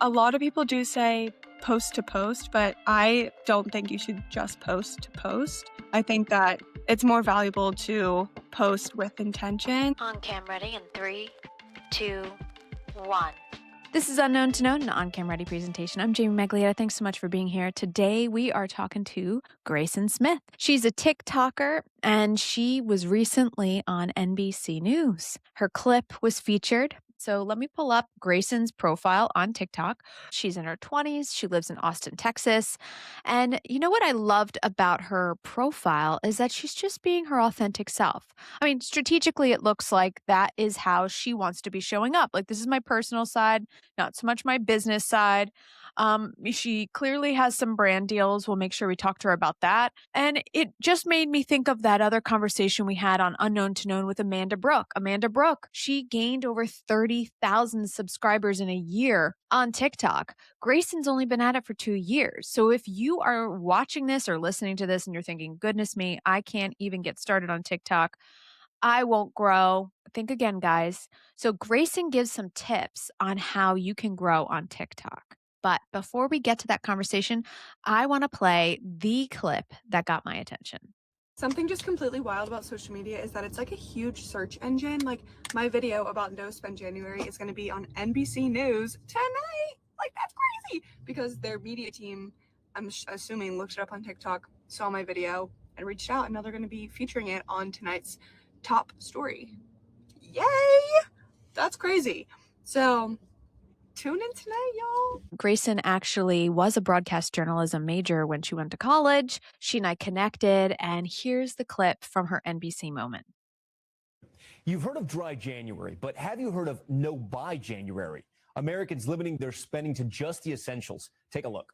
A lot of people do say post to post, but I don't think you should just post to post. I think that it's more valuable to post with intention. On cam ready in 3, 2, 1. This is Unknown to Known, an on-cam ready presentation. I'm Jamie Maglietta. Thanks so much for being here. Today, we are talking to Grayson Smith. She's a TikToker, and she was recently on NBC News. Her clip was featured. So let me pull up Grayson's profile on TikTok. She's in her 20s. She lives in Austin, Texas. And you know what I loved about her profile is that she's just being her authentic self. I mean, strategically, it looks like that is how she wants to be showing up. Like, this is my personal side, not so much my business side. She clearly has some brand deals. We'll make sure we talk to her about that. And it just made me think of that other conversation we had on Unknown to Known with Amanda Brooke. Amanda Brooke, she gained over 30,000 subscribers in a year on TikTok. Grayson's only been at it for 2 years. So if you are watching this or listening to this and you're thinking, goodness me, I can't even get started on TikTok, I won't grow. Think again, guys. So Grayson gives some tips on how you can grow on TikTok. But before we get to that conversation, I want to play the clip that got my attention. Something just completely wild about social media is that it's like a huge search engine. Like, my video about No Spend January is going to be on NBC News tonight. Like, that's crazy, because their media team, I'm assuming, looked it up on TikTok, saw my video, and reached out, and now they're going to be featuring it on tonight's top story. Yay! That's crazy. So tune in tonight, y'all. Grayson actually was a broadcast journalism major when she went to college. She and I connected, and here's the clip from her NBC moment. You've heard of dry January, but have you heard of no buy January? Americans limiting their spending to just the essentials. Take a look.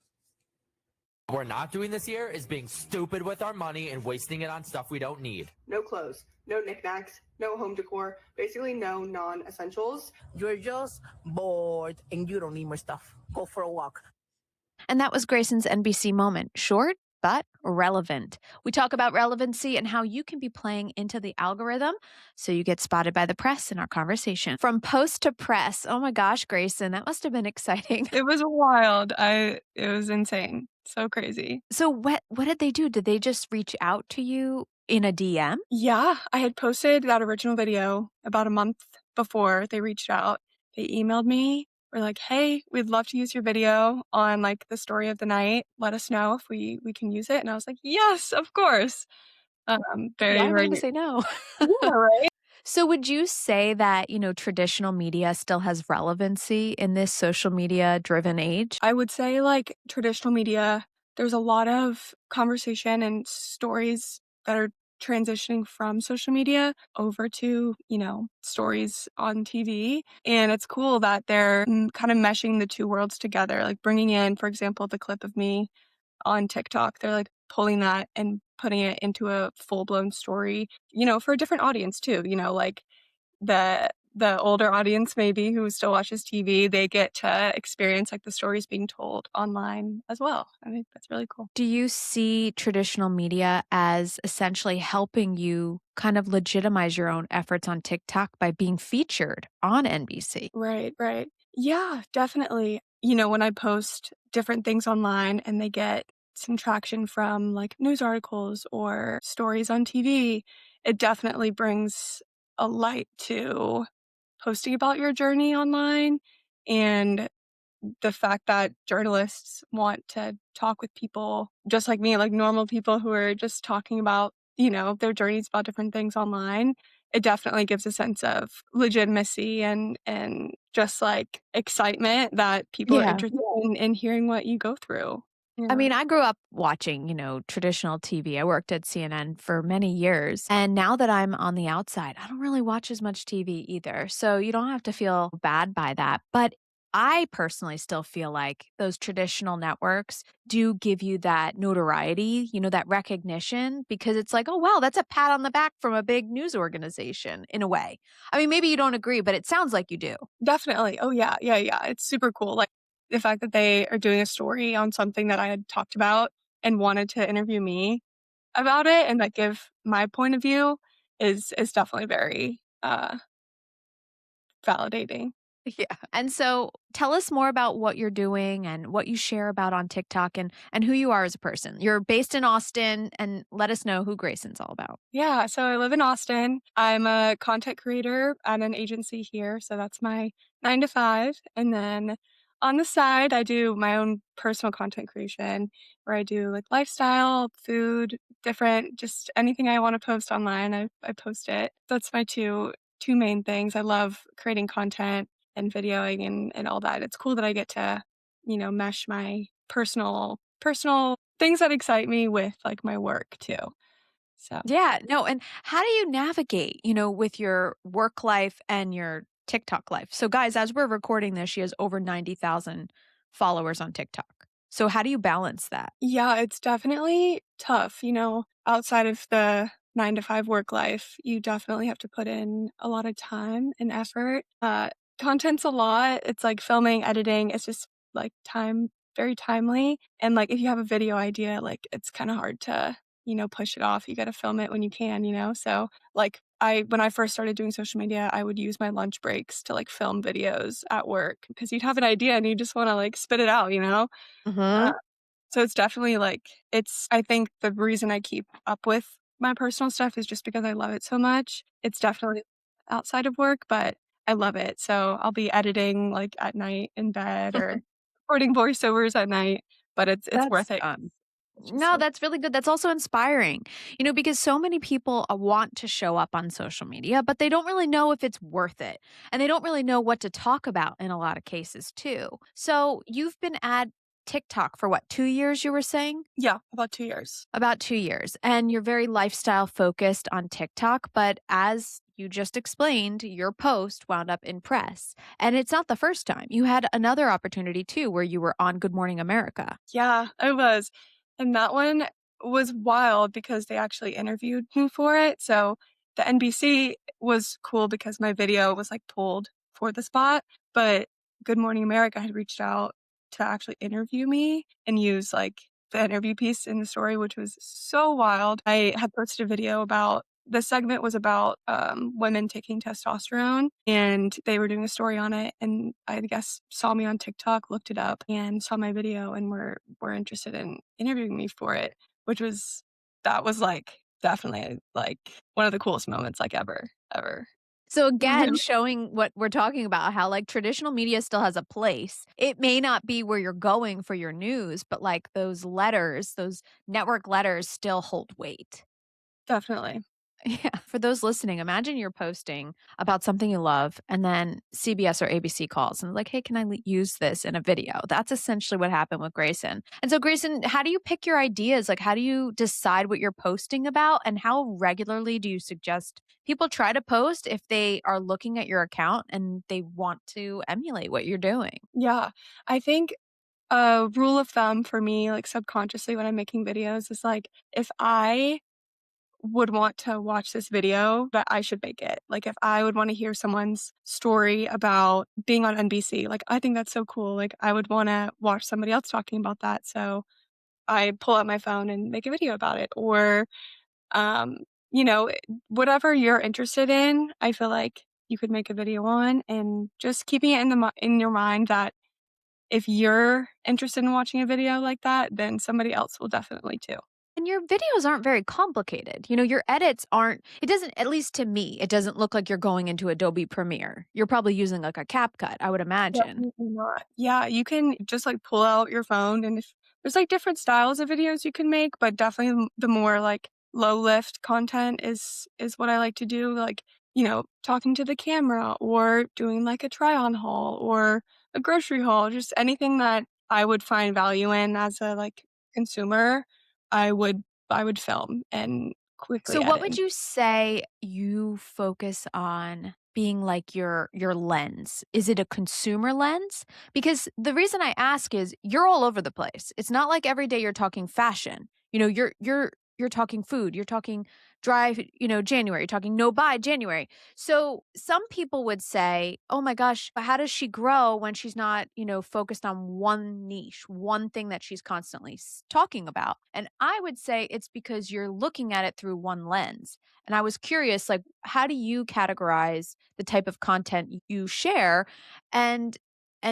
What we're not doing this year is being stupid with our money and wasting it on stuff we don't need. No clothes, no knickknacks, no home decor, basically no non-essentials. You're just bored and you don't need more stuff. Go for a walk. And that was Grayson's NBC moment. Short, but relevant. We talk about relevancy and how you can be playing into the algorithm so you get spotted by the press in our conversation. From post to press. Oh my gosh, Grayson, that must have been exciting. It was wild. It was insane. So crazy. So what did they do? Did they just reach out to you in a DM? Yeah, I had posted that original video about a month before they reached out. They emailed me. Were like, hey, we'd love to use your video on like the story of the night. Let us know if we can use it. And I was like, yes, of course. Why am I going to say no? Yeah, right. So would you say that, traditional media still has relevancy in this social media driven age? I would say like traditional media, there's a lot of conversation and stories that are transitioning from social media over to, stories on TV. And it's cool that they're kind of meshing the two worlds together, like bringing in, for example, the clip of me on TikTok. They're like pulling that and putting it into a full-blown story, for a different audience too, like the older audience maybe who still watches TV, they get to experience like the stories being told online as well. I think that's really cool. Do you see traditional media as essentially helping you kind of legitimize your own efforts on TikTok by being featured on NBC? Right. Yeah, definitely. When I post different things online and they get some traction from like news articles or stories on TV, it definitely brings a light to posting about your journey online, and the fact that journalists want to talk with people just like me, like normal people who are just talking about, their journeys about different things online. It definitely gives a sense of legitimacy and just like excitement that people are interested in hearing what you go through. Yeah. I mean, I grew up watching, traditional TV. I worked at CNN for many years. And now that I'm on the outside, I don't really watch as much TV either. So you don't have to feel bad by that. But I personally still feel like those traditional networks do give you that notoriety, that recognition, because it's like, oh, wow, that's a pat on the back from a big news organization in a way. I mean, maybe you don't agree, but it sounds like you do. Definitely. Oh, yeah. It's super cool. Like, the fact that they are doing a story on something that I had talked about and wanted to interview me about it and like give my point of view is definitely very validating. Yeah. And so tell us more about what you're doing and what you share about on TikTok and who you are as a person. You're based in Austin and let us know who Grayson's all about. Yeah, so I live in Austin. I'm a content creator at an agency here, so that's my 9 to 5, and then on the side, I do my own personal content creation where I do, like, lifestyle, food, different just anything I wanna post online, I post it. That's my two main things. I love creating content and videoing and all that. It's cool that I get to, mesh my personal things that excite me with, like, my work too. So Yeah, no, and how do you navigate, with your work life and your TikTok life? So guys, as we're recording this, she has over 90,000 followers on TikTok. So how do you balance that? yeah, it's definitely tough, outside of the 9 to 5 work life, you definitely have to put in a lot of time and effort. Content's a lot. It's like filming, editing, it's just like very timely. And like if you have a video idea, like it's kind of hard to, push it off. You got to film it when you can. So like when I first started doing social media, I would use my lunch breaks to like film videos at work because you'd have an idea and you just want to like spit it out. Uh, Mhm. so it's definitely like I think the reason I keep up with my personal stuff is just because I love it so much. It's definitely outside of work, but I love it. So I'll be editing like at night in bed or recording voiceovers at night, but it's That's worth it. fun. It's just No, so that's really good. That's also inspiring, because so many people want to show up on social media, but they don't really know if it's worth it. And they don't really know what to talk about in a lot of cases, too. So you've been at TikTok for what, 2 years, you were saying? yeah, about 2 years. About 2 years. And you're very lifestyle focused on TikTok. But as you just explained, your post wound up in press. And it's not the first time. You had another opportunity, too, where you were on Good Morning America. Yeah, I was. And that one was wild because they actually interviewed me for it. So the NBC was cool because my video was like pulled for the spot, but Good Morning America had reached out to actually interview me and use like the interview piece in the story, which was so wild. I had posted a video about the segment was about women taking testosterone, and they were doing a story on it. And I guess saw me on TikTok, looked it up, and saw my video, and were interested in interviewing me for it, which was that was like definitely like one of the coolest moments like ever. So again, showing what we're talking about, how like traditional media still has a place. It may not be where you're going for your news, but like those letters, those network letters still hold weight. Definitely. Yeah. For those listening, imagine you're posting about something you love and then CBS or ABC calls and like, hey, can I use this in a video? That's essentially what happened with Grayson. And so, Grayson, how do you pick your ideas? Like, how do you decide what you're posting about? And how regularly do you suggest people try to post if they are looking at your account and they want to emulate what you're doing? Yeah. I think a rule of thumb for me, like subconsciously when I'm making videos, is like if I would want to watch this video, but I should make it. Like, if I would wanna hear someone's story about being on NBC, like, I think that's so cool, like, I would wanna watch somebody else talking about that, so I pull out my phone and make a video about it, or, um, you know, eh, whatever you're interested in, I feel like you could make a video on, and just keeping it in your mind that if you're interested in watching a video like that, then somebody else will definitely too. And your videos aren't very complicated. Your edits aren't, it doesn't, at least to me, it doesn't look like you're going into Adobe Premiere. You're probably using like a CapCut, I would imagine. Definitely not. Yeah, you can just, like, pull out your phone, and if there's, like, different styles of videos you can make, but definitely the more, like, low lift content is what I like to do, like, talking to the camera or doing, like, a try on haul or a grocery haul, just anything that I would find value in as a, like, consumer, I would I would film and So quickly what edit. would you say you focus on being like your lens? Is it a consumer lens? Because the reason I ask is you're all over the place. It's not like every day you're talking fashion. You're you're talking food, you're talking dry, January, you're talking no buy January. So some people would say, oh my gosh, how does she grow when she's not, focused on one niche, one thing that she's constantly talking about? And I would say it's because you're looking at it through one lens. And I was curious, like, how do you categorize the type of content you share and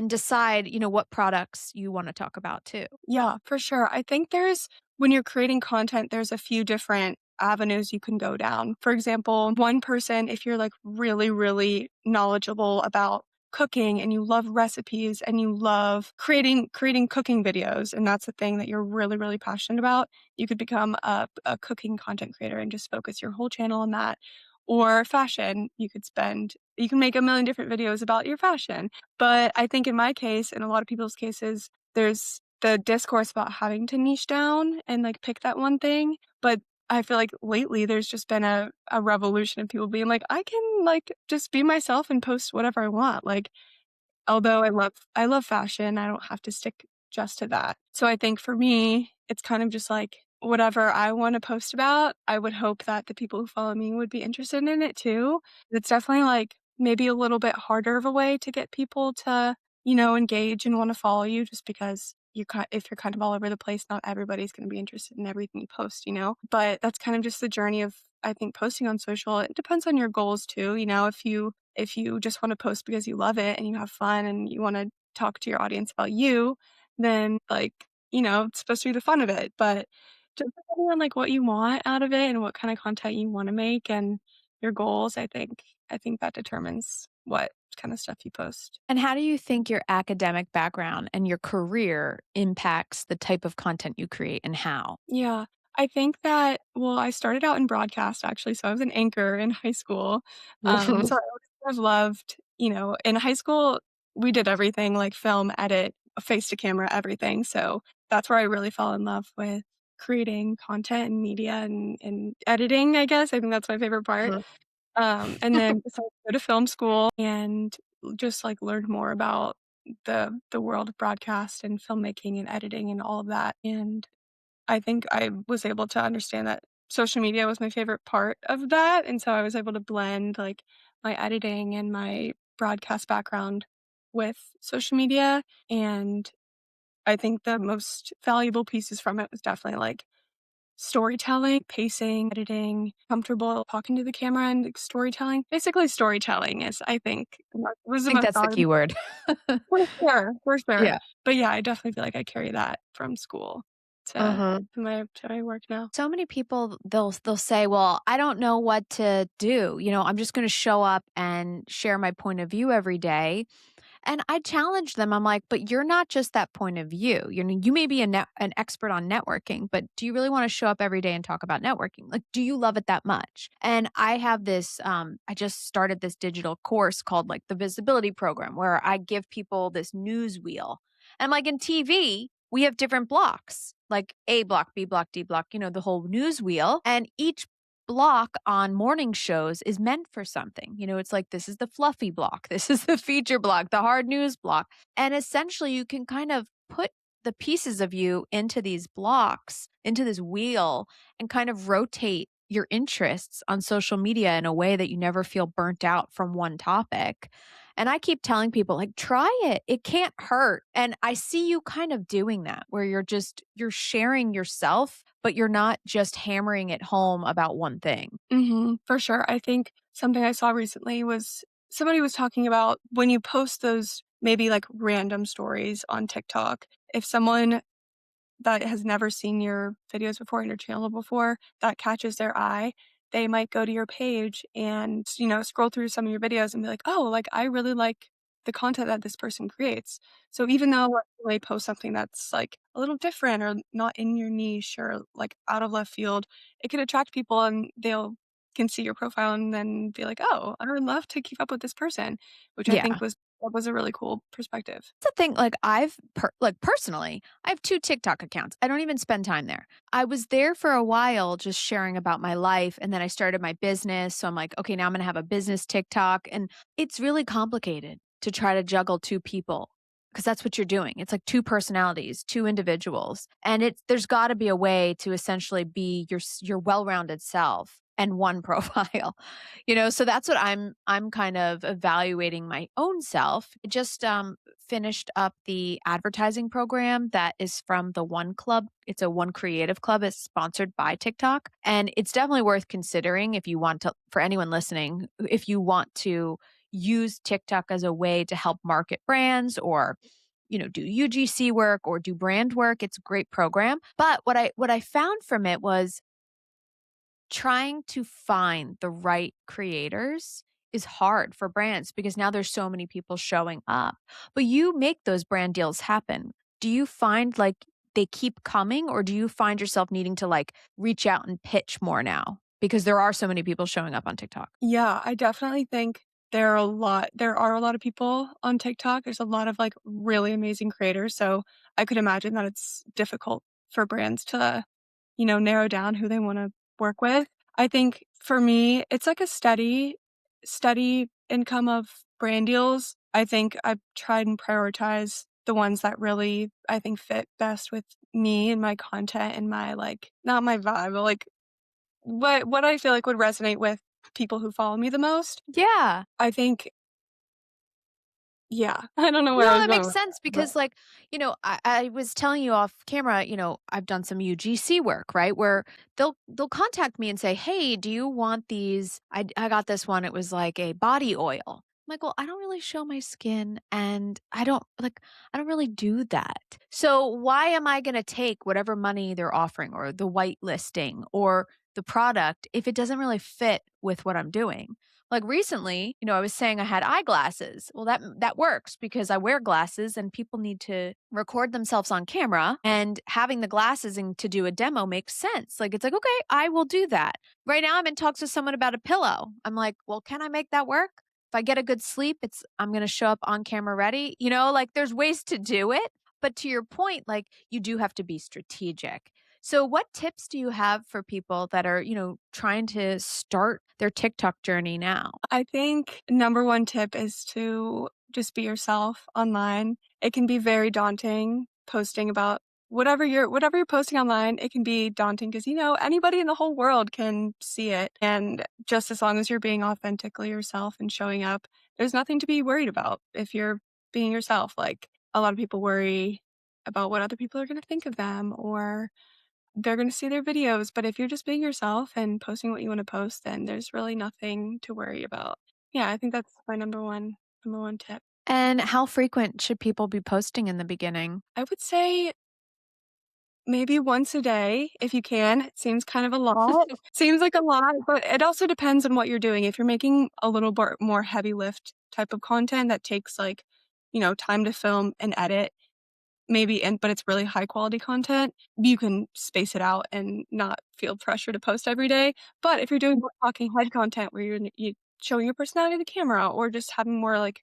decide, what products you want to talk about too? Yeah, for sure. I think when you're creating content, there's a few different avenues you can go down. For example, one person, if you're like really, really knowledgeable about cooking and you love recipes and you love creating cooking videos, and that's a thing that you're really, really passionate about, you could become a cooking content creator and just focus your whole channel on that. Or fashion, you can make a million different videos about your fashion. But I think in my case, and a lot of people's cases, there's the discourse about having to niche down and, like, pick that one thing, but I feel like lately there's just been a revolution of people being like, "I can, like, just be myself and post whatever I want." Like, although I love fashion, I don't have to stick just to that. So I think for me, it's kind of just like whatever I wanna post about, I would hope that the people who follow me would be interested in it too. It's definitely, like, maybe a little bit harder of a way to get people to, engage and wanna follow you just because if you're kind of all over the place, not everybody's gonna be interested in everything you post, you know? But that's kind of just the journey of, I think, posting on social. It depends on your goals too, if you just wanna post because you love it and you have fun and you wanna talk to your audience about you, then, like, it's supposed to be the fun of it, but just depending on, like, what you want out of it and what kinda content you wanna make and your goals, I think that determines what kinda stuff you post. And how do you think your academic background and your career impacts the type of content you create and how? Yeah. I think that well, I started out in broadcast actually, so I was an anchor in high school. So I always kind of loved, in high school, we did everything like film, edit, face to camera, everything. So that's where I really fell in love with creating content and media and editing, I guess. I think that's my favorite part. Mhm. And then decided to go to film school and just like learn more about the world of broadcast and filmmaking and editing and all of that. And I think I was able to understand that social media was my favorite part of that, and so I was able to blend, like, my editing and my broadcast background with social media, and I think the most valuable pieces from it was definitely, like, storytelling, pacing, editing, comfortable talking to the camera and, like, storytelling. Basically, storytelling is, I think, what was I the think most that's the key valuable. word. For sure, for sure. Yeah. But yeah, I definitely feel like I carry that from school Uh-huh. to my work now. So many people they'll say, "Well, I don't know what to do. I'm just going to show up and share my point of view every day." And I challenge them. I'm like, but you're not just that point of view. You may be an expert on networking, but do you really want to show up every day and talk about networking? Like, do you love it that much? And I have this, I just started this digital course called like the visibility program where I give people this news wheel. And like in TV, we have different blocks, like A block, B block, D block, the whole news wheel. And each block on morning shows is meant for something. It's like this is the fluffy block, this is the feature block, the hard news block. And essentially, you can kind of put the pieces of you into these blocks, into this wheel, and kind of rotate your interests on social media in a way that you never feel burnt out from one topic. And I keep telling people, like, try it. It can't hurt. And I see you kind of doing that where you're sharing yourself, but you're not just hammering it home about one thing. For sure. I think something I saw recently was somebody was talking about when you post those maybe like random stories on TikTok, if someone that has never seen your videos before and your channel before, that catches their eye, they might go to your page and, scroll through some of your videos and be like, "Oh, like, I really like the content that this person creates." So even though like, they post something that's, like, a little different or not in your niche or, like, out of left field, it can attract people and they'll can see your profile and then be like, "Oh, I would love to keep up with this person," which I think Yeah. was a really cool perspective. That's the thing. Like personally, I have 2 TikTok accounts. I don't even spend time there. I was there for a while just sharing about my life, and then I started my business. So I'm like, okay, now I'm gonna have a business TikTok. And it's really complicated to try to juggle 2 people. because that's what you're doing. It's like two personalities, two individuals. And there's got to be a way to essentially be your well-rounded self and one profile. So that's what I'm kind of evaluating my own self. I just finished up the advertising program that is from the One Club. It's a One Creative Club. It's sponsored by TikTok. And it's definitely worth considering if you want to, for anyone listening, if you want to use TikTok as a way to help market brands or do UGC work or do brand work. It's a great program. But what I found from it was trying to find the right creators is hard for brands because now there's so many people showing up. But you make those brand deals happen. Do you find like they keep coming, or do you find yourself needing to like reach out and pitch more now because there are so many people showing up on TikTok? Yeah, I definitely think there are a lot of people on TikTok. There's a lot of like really amazing creators. So I could imagine that it's difficult for brands to, narrow down who they want to work with. I think for me, it's like a steady income of brand deals. I think I've tried and prioritize the ones that really I think fit best with me and my content and my like not my vibe, but like what I feel like would resonate with people who follow me the most. Yeah. I think yeah, I don't know where I No, was that going makes with sense that, because, like, I was telling you off camera, I've done some UGC work, right? Where they'll contact me and say, "Hey, do you want these?" I got this one. It was like a body oil. I'm like, well, I don't really show my skin, and I don't really do that. So why am I going to take whatever money they're offering, or the white listing, or the product if it doesn't really fit with what I'm doing? Like recently, I was saying I had eyeglasses. Well, that works because I wear glasses and people need to record themselves on camera, and having the glasses and to do a demo makes sense. Like it's like, okay, I will do that. Right now I'm in talks with someone about a pillow. I'm like, well, can I make that work? If I get a good sleep, I'm going to show up on camera ready. Like there's ways to do it, but to your point, like you do have to be strategic. So, what tips do you have for people that are, trying to start their TikTok journey now? I think number one tip is to just be yourself online. It can be very daunting posting about whatever you're posting online. It can be daunting because anybody in the whole world can see it, and just as long as you're being authentically yourself and showing up, there's nothing to be worried about if you're being yourself. Like a lot of people worry about what other people are going to think of them, or they're gonna see their videos, but if you're just being yourself and posting what you wanna post, then there's really nothing to worry about. Yeah, I think that's my number one tip. And how frequent should people be posting in the beginning? I would say maybe once a day if you can. It seems kind of a lot. Seems like a lot, but it also depends on what you're doing. If you're making a little bit more heavy lift type of content that takes like, time to film and edit, but it's really high quality content, you can space it out and not feel pressure to post every day. But if you're doing more talking head content where you showing your personality to the camera or just having more like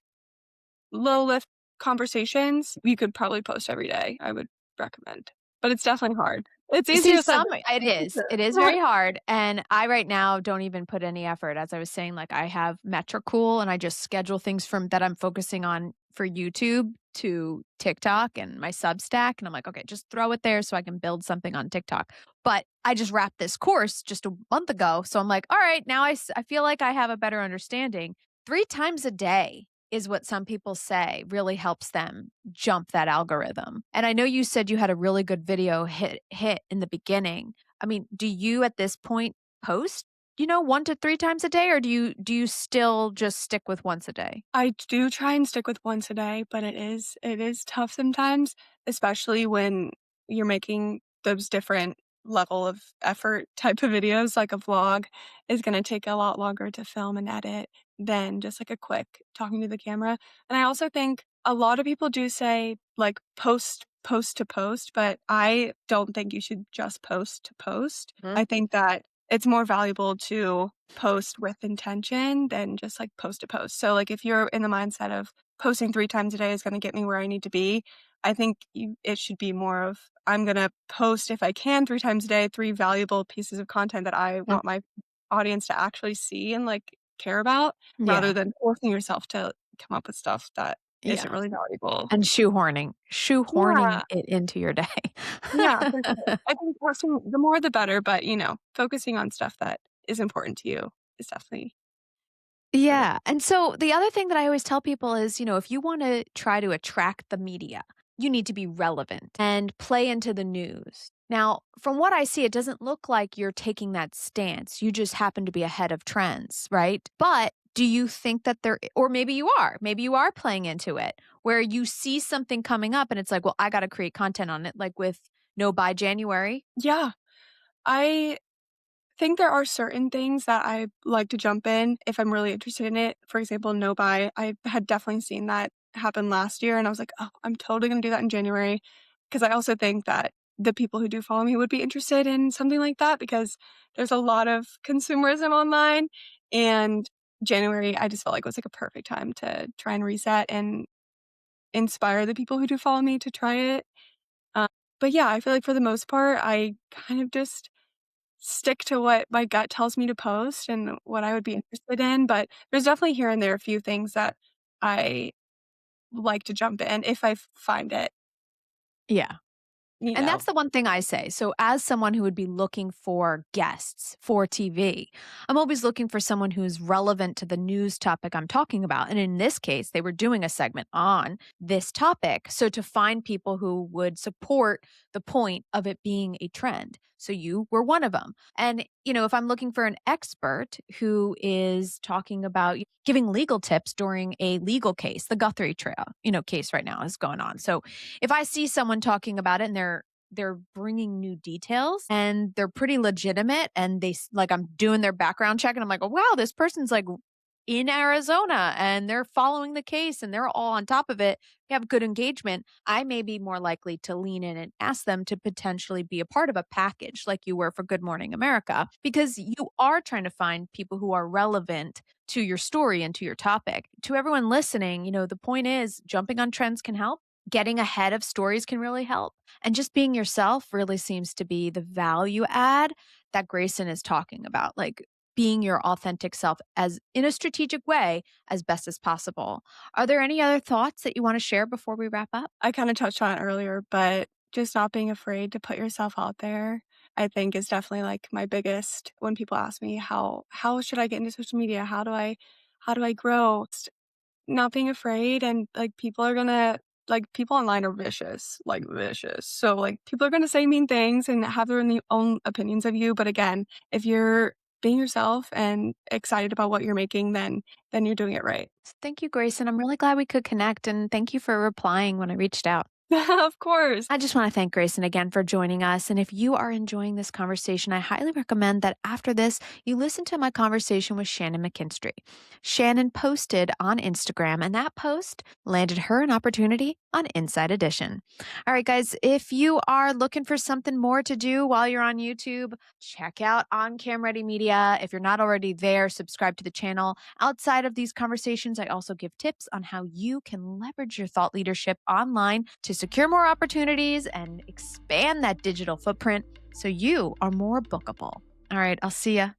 low lift conversations, you could probably post every day. I would recommend. But it's definitely hard. It's See, easier said it is. It is than very hard. And I right now don't even put any effort. As I was saying, like I have Metricool and I just schedule things from that I'm focusing on for YouTube to TikTok and my Substack. And I'm like, okay, just throw it there so I can build something on TikTok. But I just wrapped this course just a month ago. So I'm like, all right, now I feel like I have a better understanding. 3 times a day is what some people say really helps them jump that algorithm. And I know you said you had a really good video hit in the beginning. I mean, do you at this point post, 1 to 3 times a day, or do you still just stick with once a day? I do try and stick with once a day, but it is tough sometimes, especially when you're making those different level of effort type of videos. Like a vlog is going to take a lot longer to film and edit than just like a quick talking to the camera. And I also think a lot of people do say like post to post, but I don't think you should just post to post. I think that it's more valuable to post with intention than just like post to post. So like if you're in the mindset of posting 3 times a day is going to get me where I need to be, I think it should be more of I'm going to post if I can 3 times a day, 3 valuable pieces of content that I Mm. want my audience to actually see and like care about, rather Yeah. than forcing yourself to come up with stuff that Yeah. isn't really valuable. And shoehorning Yeah, it into your day. yeah, for sure. I think posting the more the better, but, focusing on stuff that is important to you is definitely important. Yeah. And so the other thing that I always tell people is, if you want to try to attract the media, you need to be relevant and play into the news. Now, from what I see, it doesn't look like you're taking that stance. You just happen to be ahead of trends, right? But do you think that or maybe you are playing into it where you see something coming up and it's like, well, I got to create content on it, like with No Buy January. Yeah, I think there are certain things that I like to jump in if I'm really interested in it. For example, no buy. I had definitely seen that happen last year, and I was like, "Oh, I'm totally gonna do that in January." Because I also think that the people who do follow me would be interested in something like that because there's a lot of consumerism online, and January, I just felt like was like a perfect time to try and reset and inspire the people who do follow me to try it. Um, but yeah, I feel like for the most part, I kind of just stick to what my gut tells me to post and what I would be interested in, but there's definitely here and there a few things that I like to jump in if I find it, Yeah. you And know? that's the one thing I say. So, as someone who would be looking for guests for TV, I'm always looking for someone who's relevant to the news topic I'm talking about. And in this case, they were doing a segment on this topic. So, to find people who would support the point of it being a trend. So, you were one of them. And, if I'm looking for an expert who is talking about giving legal tips during a legal case, the Guthrie trial, case right now is going on. So, if I see someone talking about it and they're bringing new details and they're pretty legitimate and like I'm doing their background check and I'm like, oh wow, this person's like in Arizona and they're following the case and they're all on top of it. We have good engagement. I may be more likely to lean in and ask them to potentially be a part of a package like you were for Good Morning America, because you are trying to find people who are relevant to your story and to your topic. To everyone listening, the point is jumping on trends can help. Getting ahead of stories can really help. And just being yourself really seems to be the value add that Grayson is talking about. Like being your authentic self as in a strategic way as best as possible. Are there any other thoughts that you want to share before we wrap up? I kinda touched on it earlier, but just not being afraid to put yourself out there, I think is definitely, like, my biggest when people ask me, "How should I get into social media? How do I grow?" Not being afraid and, like, people online are vicious, like, vicious. So, like, people are gonna say mean things and have their own opinions of you, but again, if you're being yourself and excited about what you're making, then you're doing it right. Thank you, Grayson. I'm really glad we could connect and thank you for replying when I reached out. Of course. I just want to thank Grayson again for joining us. And if you are enjoying this conversation, I highly recommend that after this, you listen to my conversation with Shannon McKinstry. Shannon posted on Instagram, and that post landed her an opportunity on Inside Edition. All right, guys, if you are looking for something more to do while you're on YouTube, check out On Cam Ready Media. If you're not already there, subscribe to the channel. Outside of these conversations, I also give tips on how you can leverage your thought leadership online to secure more opportunities and expand that digital footprint so you are more bookable. All right, I'll see ya.